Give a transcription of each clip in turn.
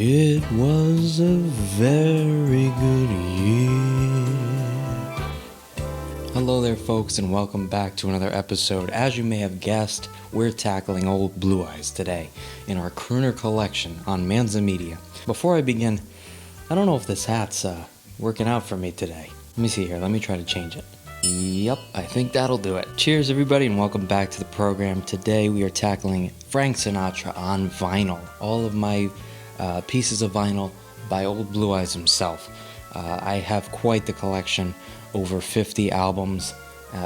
It was a very good year. Hello there, folks, and welcome back to another episode. As you may have guessed, we're tackling Old Blue Eyes today in our Crooner collection on Manza Media. Before I begin, I don't know if this hat's working out for me today. Let me see here. Let me try to change it. Yep, I think that'll do it. Cheers, everybody, and welcome back to the program. Today we are tackling Frank Sinatra on vinyl. All of my pieces of vinyl by Old Blue Eyes himself. I have quite the collection, over 50 albums.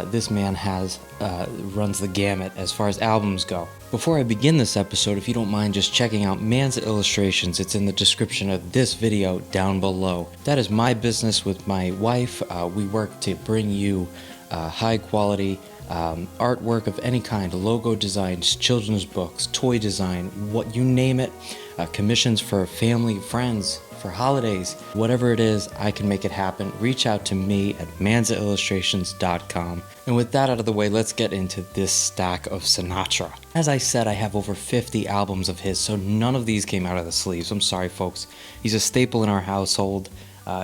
This man runs the gamut as far as albums go. Before I begin this episode, if you don't mind just checking out Manza Illustrations, it's in the description of this video down below. That is my business with my wife. We work to bring you high quality artwork of any kind, logo designs, children's books, toy design, what you name it, commissions for family, friends, for holidays, whatever it is, I can make it happen. Reach out to me at manzaillustrations.com. And with that out of the way, let's get into this stack of Sinatra. As I said, I have over 50 albums of his, so none of these came out of the sleeves. I'm sorry, folks. He's a staple in our household.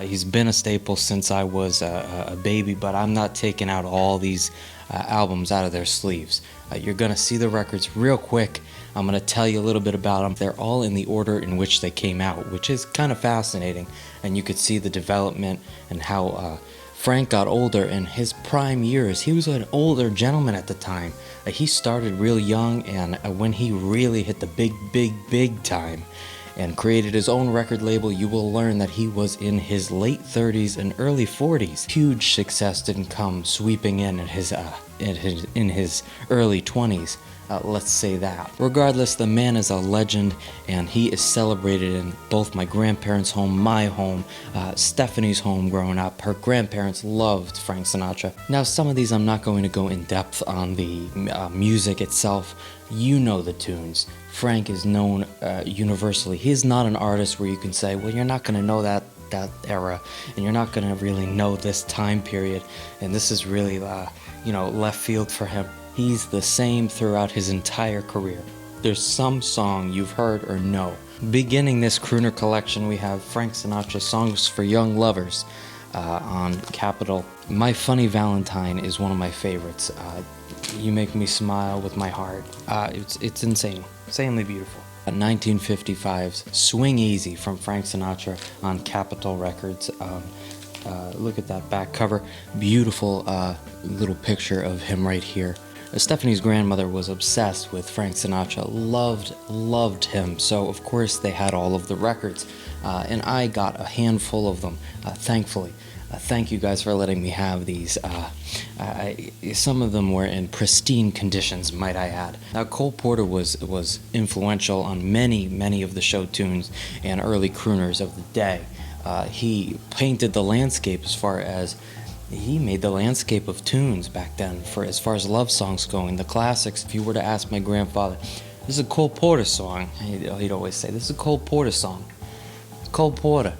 He's been a staple since I was a baby, but I'm not taking out all these albums out of their sleeves. You're going to see the records real quick. I'm going to tell you a little bit about them. They're all in the order in which they came out, which is kind of fascinating. And you could see the development and how Frank got older in his prime years. He was an older gentleman at the time. He started real young, and when he really hit the big time and created his own record label, you will learn that he was in his late 30s and early 40s. Huge success didn't come sweeping in his early 20s. Let's say that. Regardless, the man is a legend, and he is celebrated in both my grandparents' home, my home, Stephanie's home growing up. Her grandparents loved Frank Sinatra. Now, some of these I'm not going to go in depth on the music itself. You know the tunes. Frank is known universally. He's not an artist where you can say, well, you're not going to know that era, and you're not going to really know this time period, and this is really left field for him. He's the same throughout his entire career. There's some song you've heard or know. Beginning this Crooner collection, we have Frank Sinatra Songs for Young Lovers on Capitol. My Funny Valentine is one of my favorites. You Make Me Smile with My Heart. It's insane. Insanely beautiful. 1955's Swing Easy from Frank Sinatra on Capitol Records. Look at that back cover. Beautiful little picture of him right here. Stephanie's grandmother was obsessed with Frank Sinatra, loved him, so of course they had all of the records, and I got a handful of them, thankfully. Thank you guys for letting me have these. Some of them were in pristine conditions, might I add. Now, Cole Porter was influential on many of the show tunes and early crooners of the day. He painted the landscape he made the landscape of tunes back then for as far as love songs going, the classics. If you were to ask my grandfather, this is a Cole Porter song, he'd always say, this is a Cole Porter song. Cole Porter.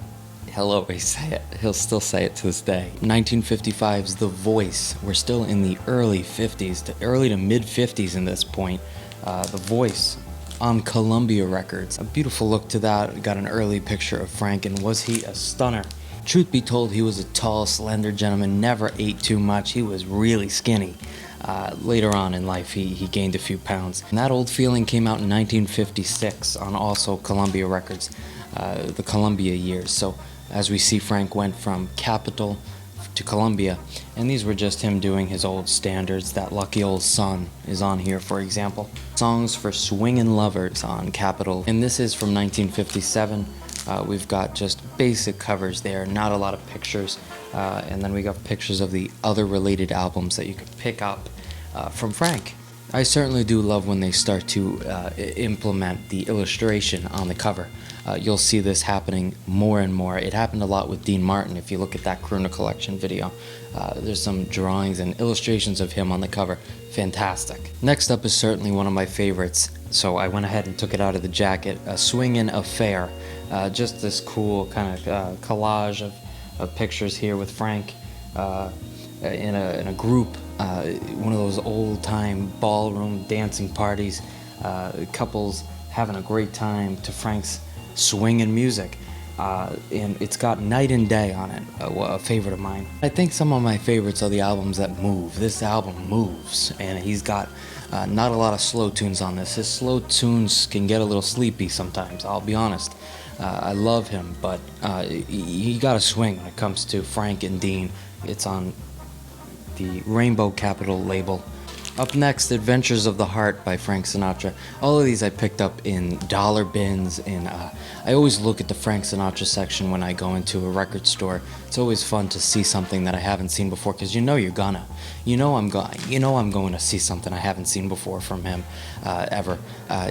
He'll always say it. He'll still say it to this day. 1955's The Voice. We're still in the early 50s, early to mid 50s in this point. The Voice on Columbia Records. A beautiful look to that. Got an early picture of Frank, and was he a stunner? Truth be told, he was a tall, slender gentleman, never ate too much. He was really skinny. Later on in life, he gained a few pounds. And That Old Feeling came out in 1956 on also Columbia Records, the Columbia years. So as we see, Frank went from Capitol to Columbia, and these were just him doing his old standards. That Lucky Old Sun is on here, for example. Songs for Swingin' Lovers on Capitol, and this is from 1957. We've got just basic covers there, not a lot of pictures, and then we got pictures of the other related albums that you could pick up from Frank. I certainly do love when they start to implement the illustration on the cover. You'll see this happening more and more. It happened a lot with Dean Martin. If you look at that Crooner collection video, there's some drawings and illustrations of him on the cover. Fantastic. Next up is certainly one of my favorites, so I went ahead and took it out of the jacket. A Swingin' Affair. Just this cool kind of collage of pictures here with Frank in a group, one of those old-time ballroom dancing parties, couples having a great time to Frank's swinging music. And it's got Night and Day on it, a favorite of mine. I think some of my favorites are the albums that move. This album moves, and he's got not a lot of slow tunes on this. His slow tunes can get a little sleepy sometimes, I'll be honest. I love him, but you gotta swing when it comes to Frank and Dean. It's on the Rainbow Capital label. Up next, Adventures of the Heart by Frank Sinatra. All of these I picked up in dollar bins, and I always look at the Frank Sinatra section when I go into a record store. It's always fun to see something that I haven't seen before, because you know you're gonna. I'm going to see something I haven't seen before from him ever.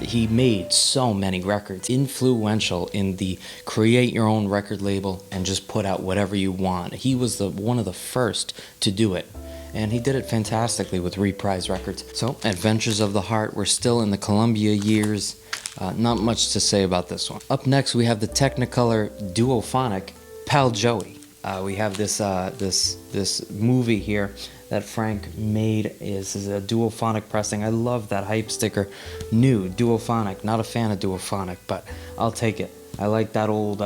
He made so many records, influential in the create your own record label and just put out whatever you want. He was one of the first to do it. And he did it fantastically with Reprise Records. So, Adventures of the Heart, we're still in the Columbia years. Not much to say about this one. Up next, we have the Technicolor Duophonic Pal Joey. We have this movie here that Frank made. This is a duophonic pressing. I love that hype sticker. New duophonic. Not a fan of duophonic, but I'll take it. I like that old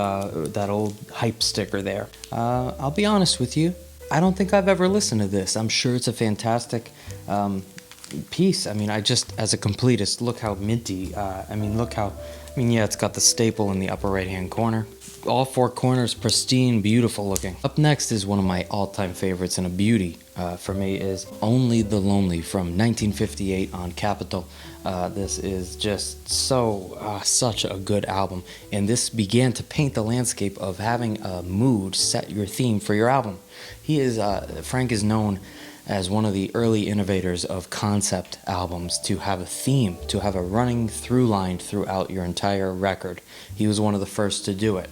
hype sticker there. I'll be honest with you. I don't think I've ever listened to this. I'm sure it's a fantastic piece. I mean, as a completist, look how minty. Yeah, it's got the staple in the upper right-hand corner. All four corners pristine, beautiful looking. Up next is one of my all-time favorites, and a beauty for me, is Only the Lonely from 1958 on Capitol. This is just such a good album, and this began to paint the landscape of having a mood set your theme for your album. Frank is known as one of the early innovators of concept albums, to have a theme, to have a running through line throughout your entire record. He was one of the first to do it.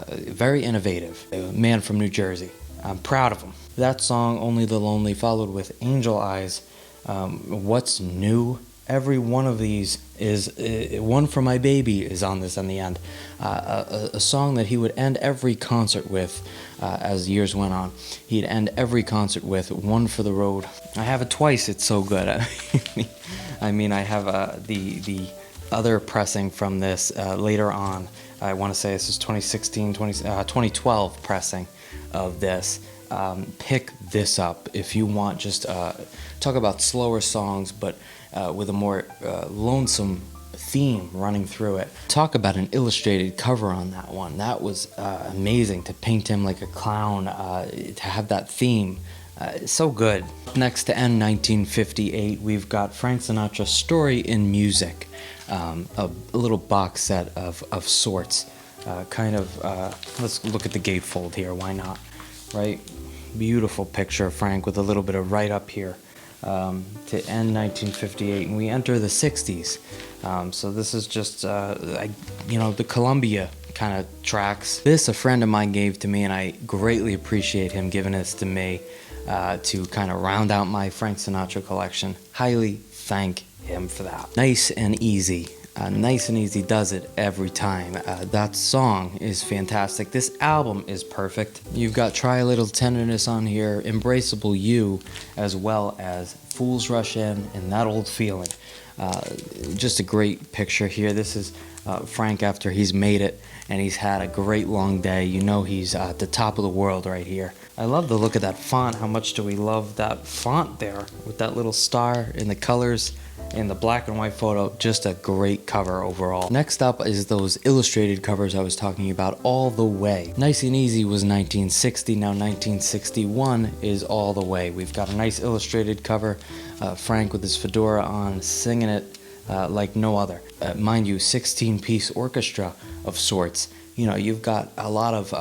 Very innovative, a man from New Jersey. I'm proud of him. That song, Only the Lonely, followed with Angel Eyes. What's New? Every one of these is One for My Baby is on this in the end. A song that he would end every concert with as years went on. He'd end every concert with One for the Road. I have it twice, it's so good. I have the other pressing from this later on. I want to say this is 2012 pressing of this. Pick this up if you want. Just talk about slower songs, but with a more lonesome theme running through it. Talk about an illustrated cover on that one. That was amazing, to paint him like a clown, to have that theme. So good. Next, to end 1958, we've got Frank Sinatra's Story in Music, a little box set of sorts. Let's look at the gatefold here, why not, right? Beautiful picture of Frank with a little bit of right up here. To end 1958, and we enter the 60s. So this is just, the Columbia kind of tracks. This a friend of mine gave to me, and I greatly appreciate him giving this to me to kind of round out my Frank Sinatra collection. Highly thank him for that. Nice and Easy. Nice and Easy does it every time. That song is fantastic. This album is perfect. You've got Try a Little Tenderness on here, Embraceable You, as well as Fools Rush In and That Old Feeling. Just a great picture here. This is Frank after he's made it and he's had a great long day. You know he's at the top of the world right here. I love the look of that font. How much do we love that font there with that little star in the colors? In the black and white photo, just a great cover overall. Next up is those illustrated covers I was talking about, All the Way. Nice and Easy was 1960, now 1961 is All the Way. We've got a nice illustrated cover, Frank with his fedora on, singing it like no other. Mind you, 16-piece orchestra of sorts. You know, you've got a lot of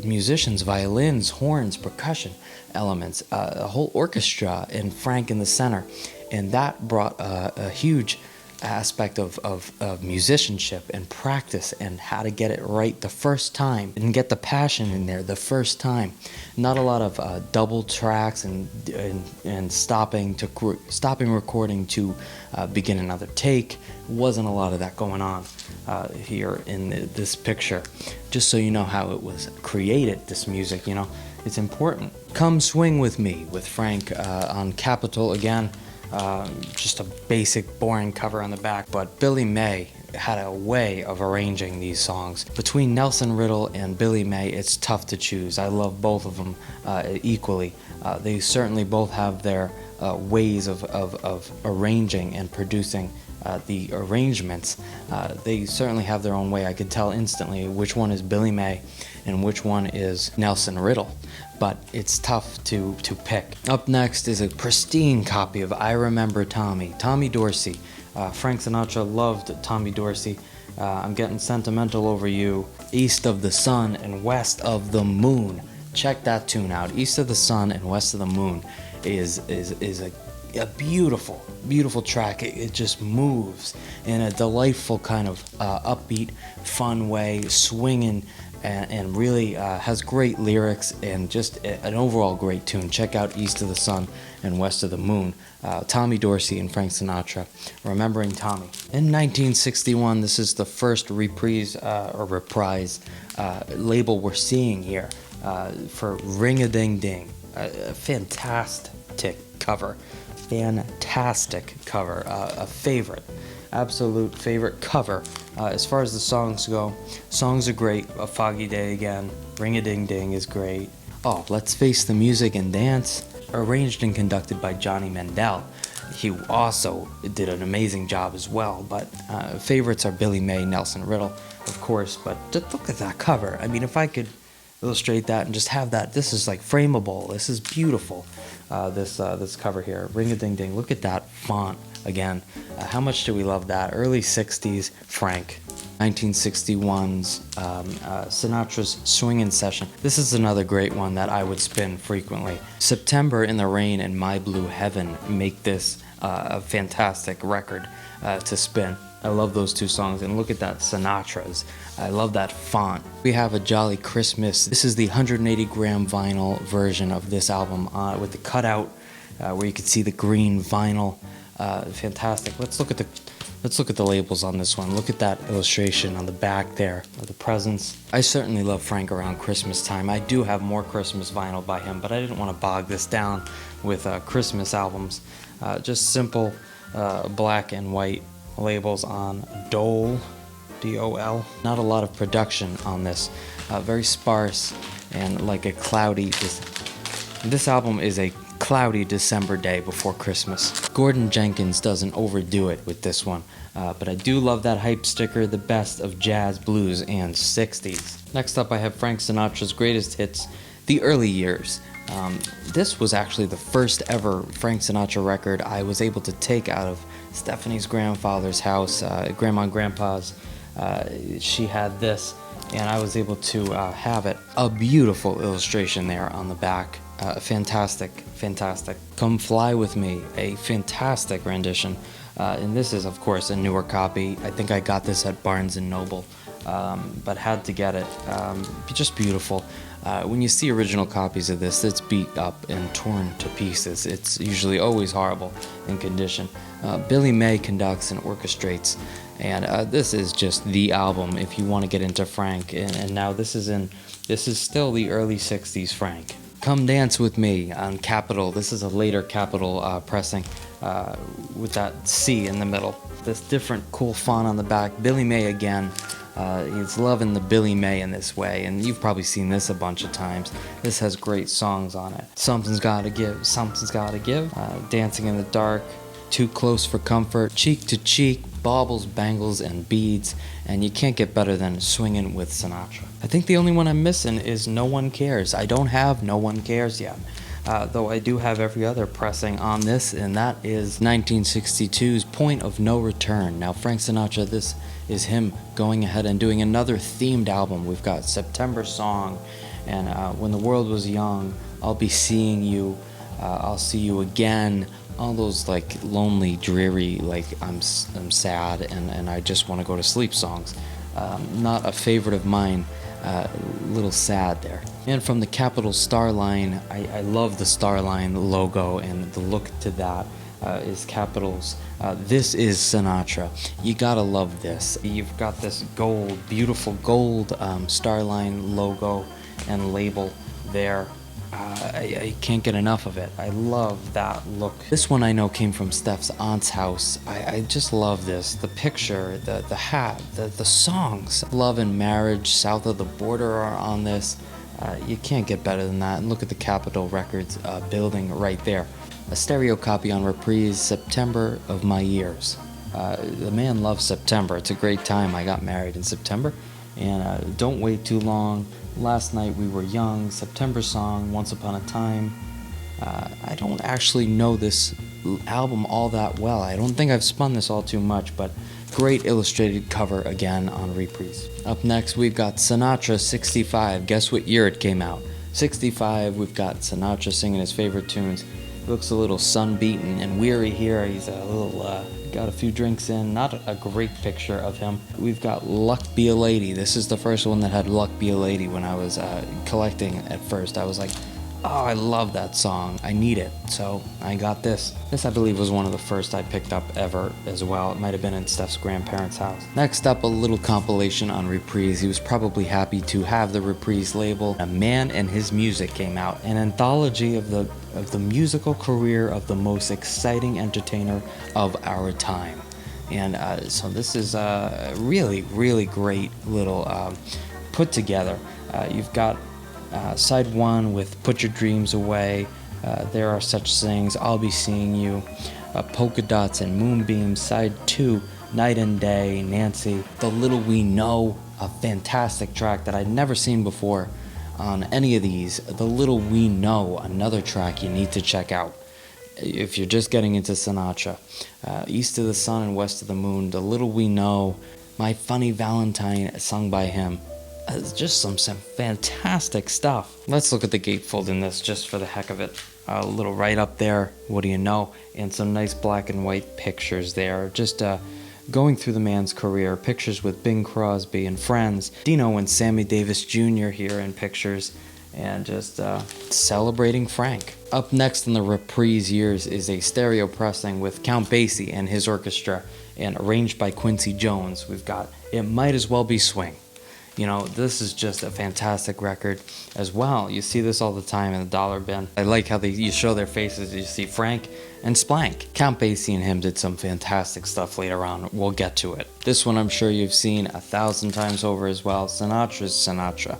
musicians, violins, horns, percussion elements, a whole orchestra, and Frank in the center. And that brought a huge aspect of musicianship and practice and how to get it right the first time and get the passion in there the first time. Not a lot of double tracks and stopping recording to begin another take. Wasn't a lot of that going on here in this picture. Just so you know how it was created, this music, you know, it's important. Come Swing With Me with Frank on Capitol again. Just a basic, boring cover on the back, but Billy May had a way of arranging these songs. Between Nelson Riddle and Billy May, it's tough to choose. I love both of them equally. They certainly both have their ways of arranging and producing the arrangements. They certainly have their own way. I could tell instantly which one is Billy May and which one is Nelson Riddle, but it's tough to pick. Up next is a pristine copy of I Remember Tommy, Tommy Dorsey. Frank Sinatra loved Tommy Dorsey. I'm getting sentimental over you. East of the Sun and West of the Moon. Check that tune out. East of the Sun and West of the Moon is a beautiful track. It just moves in a delightful kind of upbeat, fun way, swinging, and really has great lyrics and just an overall great tune. Check out East of the Sun and West of the Moon. Tommy Dorsey and Frank Sinatra, Remembering Tommy. In 1961, this is the first reprise label we're seeing here for Ring-a-Ding-Ding. A fantastic cover. A favorite, absolute favorite cover. As far as the songs go, songs are great. A Foggy Day Again, Ring-a-Ding-Ding is great. Oh, Let's Face the Music and Dance, arranged and conducted by Johnny Mandel. He also did an amazing job as well, but favorites are Billy May, Nelson Riddle, of course, but just look at that cover. I mean, if I could illustrate that and just have that, this is like frameable, this is beautiful. This cover here, Ring-a-Ding-Ding, look at that font again. How much do we love that? Early 60s Frank. 1961's Sinatra's Swingin' Session. This is another great one that I would spin frequently. September in the Rain and My Blue Heaven make this a fantastic record to spin. I love those two songs, and look at that Sinatra's. I love that font. We have A Jolly Christmas. This is the 180 gram vinyl version of this album with the cutout where you can see the green vinyl. Fantastic. Let's look at the labels on this one. Look at that illustration on the back there of the presents. I certainly love Frank around Christmas time. I do have more Christmas vinyl by him, but I didn't want to bog this down with Christmas albums. Just simple black and white labels on Dole, D-O-L. Not a lot of production on this. Very sparse and like a cloudy. This album is a cloudy December day before Christmas. Gordon Jenkins doesn't overdo it with this one, but I do love that hype sticker, the best of jazz, blues, and 60s. Next up I have Frank Sinatra's greatest hits, the early years. This was actually the first ever Frank Sinatra record I was able to take out of Stephanie's grandfather's house, Grandma and Grandpa's. She had this, and I was able to have it. A beautiful illustration there on the back. Fantastic. Come Fly With Me, a fantastic rendition. And this is, of course, a newer copy. I think I got this at Barnes & Noble, but had to get it. Just beautiful. When you see original copies of this, it's beat up and torn to pieces. It's usually always horrible in condition. Billy May conducts and orchestrates, and this is just the album if you want to get into Frank. And now this is still the early 60s Frank. Come Dance With Me on Capitol. This is a later Capitol pressing with that C in the middle. This different cool font on the back. Billy May again. He's loving the Billy May in this way, and you've probably seen this a bunch of times. This has great songs on it. Something's Gotta Give, Something's Gotta Give, Dancing in the Dark, Too Close for Comfort, Cheek to Cheek, Baubles, Bangles, and Beads, and you can't get better than Swingin' with Sinatra. I think the only one I'm missing is No One Cares. I don't have No One Cares yet. Though I do have every other pressing on this, and that is 1962's Point of No Return. Now, Frank Sinatra, this is him going ahead and doing another themed album. We've got September Song, and When the World Was Young, I'll Be Seeing You, I'll See You Again, all those like lonely, dreary, like I'm sad and I just want to go to sleep songs. Not a favorite of mine. A little sad there. And from the Capitol Starline, I love the Starline logo, and the look to that is Capitol's. This is Sinatra. You gotta love this. You've got this gold, beautiful gold Starline logo and label there. I can't get enough of it. I love that look. This one I know came from Steph's aunt's house. I just love this. The picture, the hat, the songs. Love and Marriage, South of the Border are on this. You can't get better than that. And look at the Capitol Records building right there. A stereo copy on reprise, September of My Years. The man loves September. It's a great time. I got married in September. And Don't Wait Too Long, Last Night We Were Young, September Song, Once Upon a Time. I don't actually know this album all that well. I don't think I've spun this all too much, but great illustrated cover again on reprise. Up next, we've got Sinatra 65. Guess what year it came out? 65, we've got Sinatra singing his favorite tunes. He looks a little sun-beaten and weary here. He's a little, got a few drinks in. Not a great picture of him. We've got Luck Be a Lady. This is the first one that had Luck Be a Lady when I was collecting at first. I was like, oh, I love that song. I need it. So I got this. This, I believe, was one of the first I picked up ever as well. It might have been in Steph's grandparents' house. Next up, a little compilation on reprise. He was probably happy to have the reprise label. A Man and His Music came out. An anthology of the musical career of the most exciting entertainer of our time. And so this is a really, really great little put together. You've got side one with Put Your Dreams Away, There Are Such Things, I'll Be Seeing You, Polka Dots and Moonbeams. Side two, Night and Day, Nancy. The Little We Know, a fantastic track that I'd never seen before on any of these. The Little We Know, another track you need to check out if you're just getting into Sinatra. East of the Sun and West of the Moon, The Little We Know, My Funny Valentine, sung by him. Just some fantastic stuff. Let's look at the gatefold in this just for the heck of it. A little right up there, what do you know? And some nice black and white pictures there. Just going through the man's career. Pictures with Bing Crosby and friends. Dino and Sammy Davis Jr. here in pictures. And just celebrating Frank. Up next in the reprise years is a stereo pressing with Count Basie and his orchestra and arranged by Quincy Jones. We've got It Might As Well Be Swing. You know, this is just a fantastic record as well. You see this all the time in the dollar bin. I like how you show their faces. You see Frank and Splank. Count Basie and him did some fantastic stuff later on. We'll get to it. This one I'm sure you've seen 1,000 times over as well. Sinatra's Sinatra.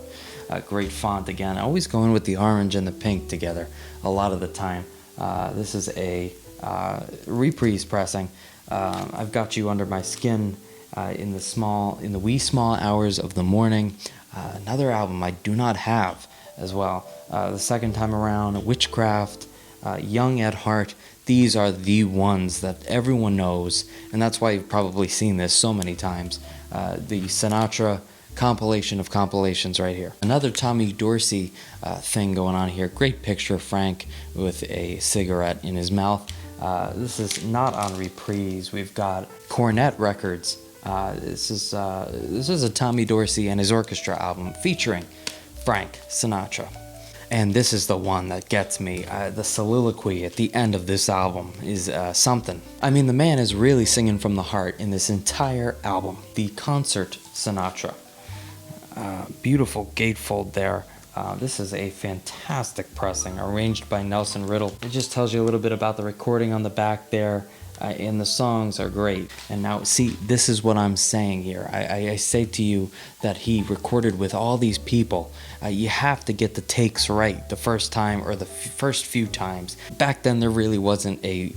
Great font again. Always going with the orange and the pink together a lot of the time. This is a reprise pressing. I've Got You Under My Skin. In the wee small hours of the morning. Another album I do not have as well. The second time around, Witchcraft, Young at Heart. These are the ones that everyone knows, and that's why you've probably seen this so many times. The Sinatra compilation of compilations right here. Another Tommy Dorsey thing going on here. Great picture of Frank with a cigarette in his mouth. This is not on reprise. We've got Cornet Records. This is a Tommy Dorsey and his orchestra album featuring Frank Sinatra. And this is the one that gets me. The soliloquy at the end of this album is something. I mean, the man is really singing from the heart in this entire album. The Concert Sinatra. Beautiful gatefold there. This is a fantastic pressing arranged by Nelson Riddle. It just tells you a little bit about the recording on the back there. And the songs are great. And now, see, this is what I'm saying here. I say to you that he recorded with all these people. You have to get the takes right the first time or the first few times. Back then, there really wasn't a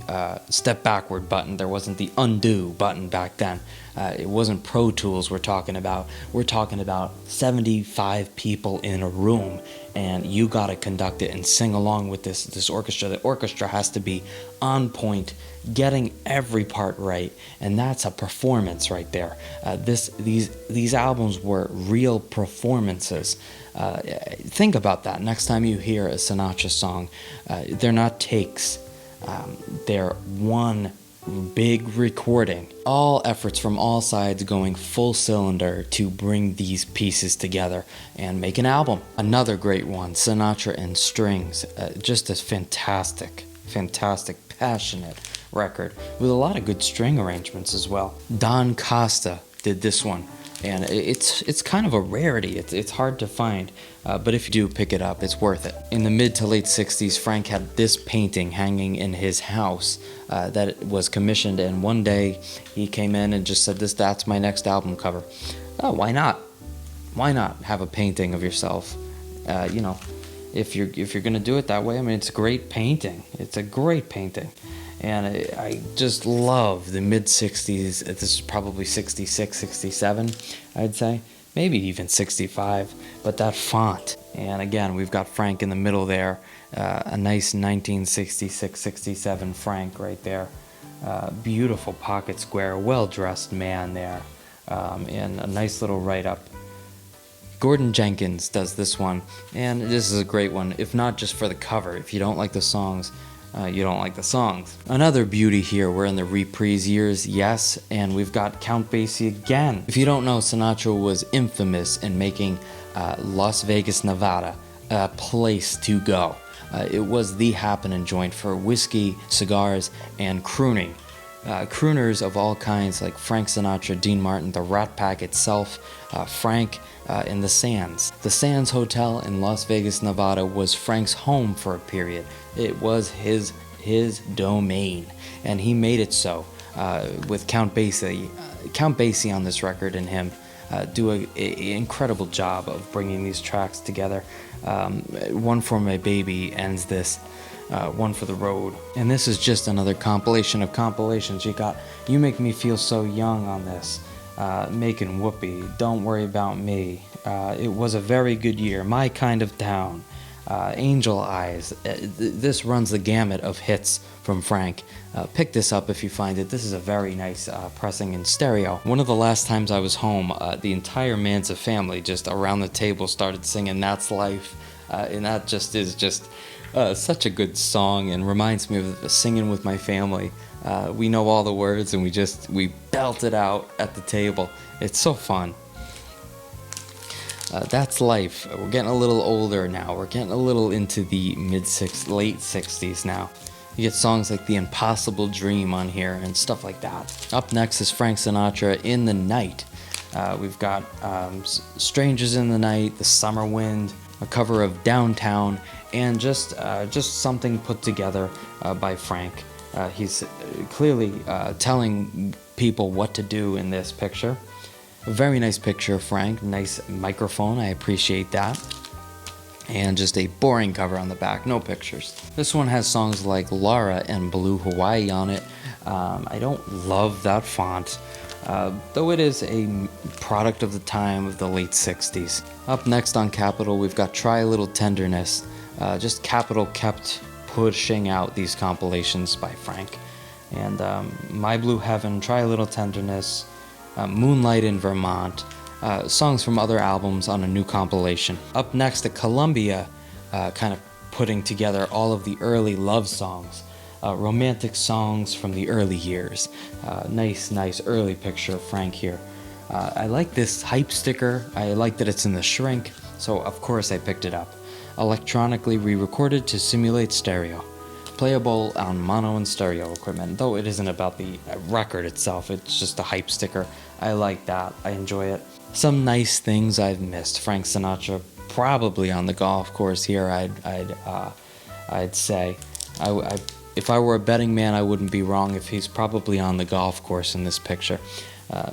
step backward button. There wasn't the undo button back then. It wasn't Pro Tools we're talking about. We're talking about 75 people in a room, and you got to conduct it and sing along with this orchestra. The orchestra has to be on point, getting every part right, and that's a performance right there. These albums were real performances. Think about that. Next time you hear a Sinatra song, they're not takes. They're one big recording. All efforts from all sides going full cylinder to bring these pieces together and make an album. Another great one, Sinatra and Strings. Just a fantastic, passionate record with a lot of good string arrangements as well. Don Costa did this one. and it's kind of a rarity. It's hard to find, but if you do pick it up, it's worth it. In the mid to late 60s, Frank had this painting hanging in his house that was commissioned, and one day he came in and just said, that's my next album cover. Oh, why not? Why not have a painting of yourself? If you're gonna do it that way, I mean, it's a great painting. It's a great painting. And I just love the mid-60s. This is probably 66, 67, I'd say. Maybe even 65. But that font. And again, we've got Frank in the middle there. A nice 1966, 67 Frank right there. Beautiful pocket square, well-dressed man there. And a nice little write-up. Gordon Jenkins does this one. And this is a great one, if not just for the cover. If you don't like the songs, you don't like the songs. Another beauty here, we're in the reprise years, yes, and we've got Count Basie again. If you don't know, Sinatra was infamous in making Las Vegas, Nevada a place to go. It was the happening joint for whiskey, cigars, and crooning. Crooners of all kinds like Frank Sinatra, Dean Martin, the Rat Pack itself, Frank in the Sands. The Sands Hotel in Las Vegas, Nevada was Frank's home for a period. It was his domain, and he made it so with Count Basie. Count Basie on this record and him do an incredible job of bringing these tracks together. One for My Baby ends this. One for the Road. And this is just another compilation of compilations. You got You Make Me Feel So Young on this, Making Whoopee, Don't Worry About Me, It Was a Very Good Year, My Kind of Town, Angel Eyes. This runs the gamut of hits from Frank. Pick this up if you find it. This is a very nice pressing in stereo. One of the last times I was home, the entire Manza family just around the table started singing That's Life, and that just is such a good song and reminds me of singing with my family. We know all the words and we belt it out at the table. It's so fun. That's Life. We're getting a little older now. We're getting a little into the late 60s now. You get songs like The Impossible Dream on here and stuff like that. Up next is Frank Sinatra, In the Night. We've got Strangers in the Night, The Summer Wind, a cover of Downtown, and just something put together by Frank. He's clearly telling people what to do in this picture. A very nice picture of Frank, nice microphone, I appreciate that. And just a boring cover on the back, no pictures. This one has songs like Laura and Blue Hawaii on it. I don't love that font, though it is a product of the time of the late 60s. Up next on Capitol, we've got Try a Little Tenderness. Just Capitol kept pushing out these compilations by Frank. And My Blue Heaven, Try a Little Tenderness, Moonlight in Vermont, songs from other albums on a new compilation. Up next, at Columbia, kind of putting together all of the early love songs, romantic songs from the early years. Nice early picture of Frank here. I like this hype sticker. I like that it's in the shrink, so of course I picked it up. Electronically re-recorded to simulate stereo. Playable on mono and stereo equipment, though it isn't about the record itself, it's just a hype sticker. I like that, I enjoy it. Some nice things I've missed. Frank Sinatra probably on the golf course here, I'd say. If I were a betting man, I wouldn't be wrong if he's probably on the golf course in this picture,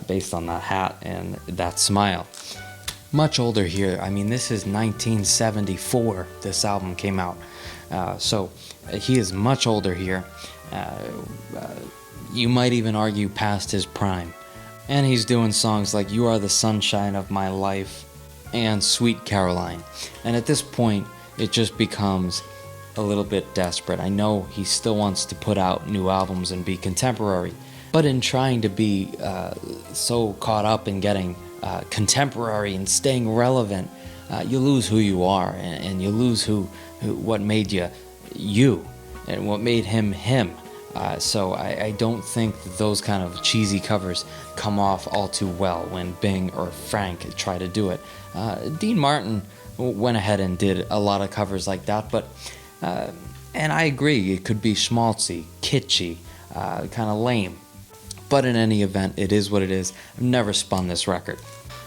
based on that hat and that smile. Much older here. I mean, this is 1974 this album came out, so he is much older here. You might even argue past his prime. And he's doing songs like You Are the Sunshine of My Life and Sweet Caroline. And at this point, it just becomes a little bit desperate. I know he still wants to put out new albums and be contemporary, but in trying to be so caught up in getting contemporary and staying relevant, you lose who you are, and you lose what made you and what made him him. So I don't think that those kind of cheesy covers come off all too well when Bing or Frank try to do it. Dean Martin went ahead and did a lot of covers like that, but and I agree, it could be schmaltzy, kitschy, kind of lame. But in any event, it is what it is. I've never spun this record.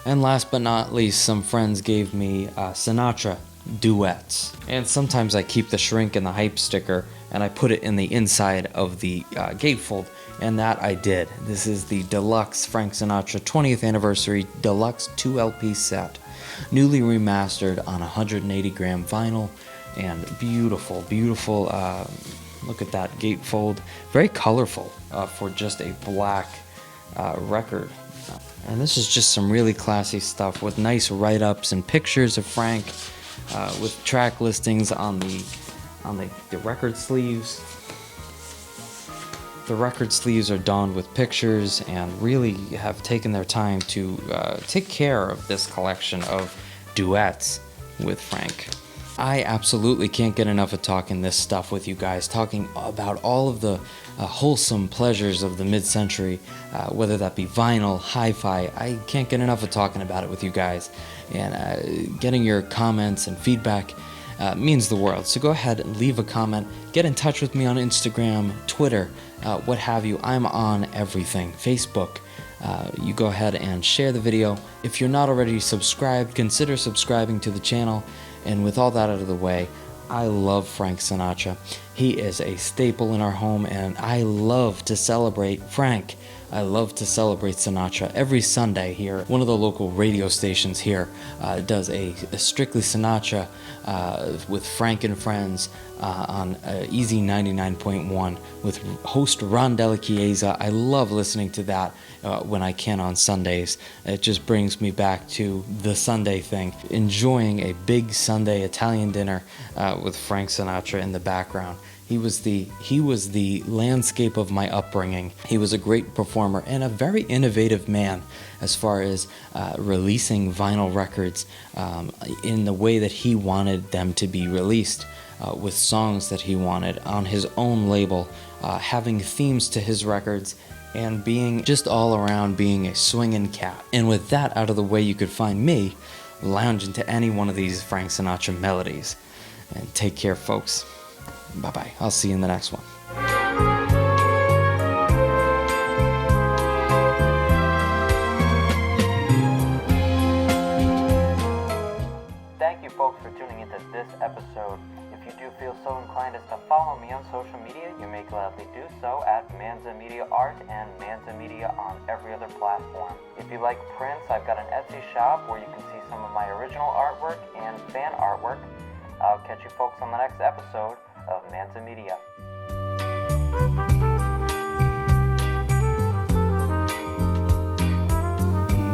And last but not least, some friends gave me Sinatra Duets. And sometimes I keep the shrink and the hype sticker and I put it in the inside of the gatefold, and that I did. This is the deluxe Frank Sinatra 20th Anniversary Deluxe 2 LP set, newly remastered on 180 gram vinyl, and beautiful, beautiful, look at that gatefold, very colorful for just a black record. And this is just some really classy stuff with nice write-ups and pictures of Frank, with track listings on the record sleeves. The record sleeves are donned with pictures and really have taken their time to take care of this collection of duets with Frank. I absolutely can't get enough of talking this stuff with you guys, talking about all of the wholesome pleasures of the mid-century, whether that be vinyl, hi-fi. I can't get enough of talking about it with you guys, and getting your comments and feedback means the world. So go ahead and leave a comment, get in touch with me on Instagram, Twitter, what have you. I'm on everything, Facebook. You go ahead and share the video. If you're not already subscribed, consider subscribing to the channel. And with all that out of the way, I love Frank Sinatra. He is a staple in our home, and I love to celebrate Frank. I love to celebrate Sinatra every Sunday here. One of the local radio stations here does a Strictly Sinatra with Frank and Friends on Easy 99.1 with host Ron Della Chiesa. I love listening to that when I can on Sundays. It just brings me back to the Sunday thing, enjoying a big Sunday Italian dinner with Frank Sinatra in the background. He was the landscape of my upbringing. He was a great performer and a very innovative man as far as releasing vinyl records in the way that he wanted them to be released, with songs that he wanted on his own label, having themes to his records, and being just all around being a swinging cat. And with that out of the way, you could find me lounging to any one of these Frank Sinatra melodies. And take care, folks. Bye-bye. I'll see you in the next one. Thank you, folks, for tuning into this episode. If you do feel so inclined as to follow me on social media, you may gladly do so at Manza Media Art and Manza Media on every other platform. If you like prints, I've got an Etsy shop where you can see some of my original artwork and fan artwork. I'll catch you folks on the next episode of Manza Media.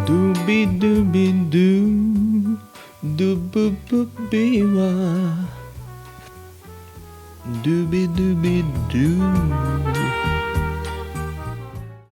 Doobie doobie doo, doo boop boop bee wah, doobie doobie doo.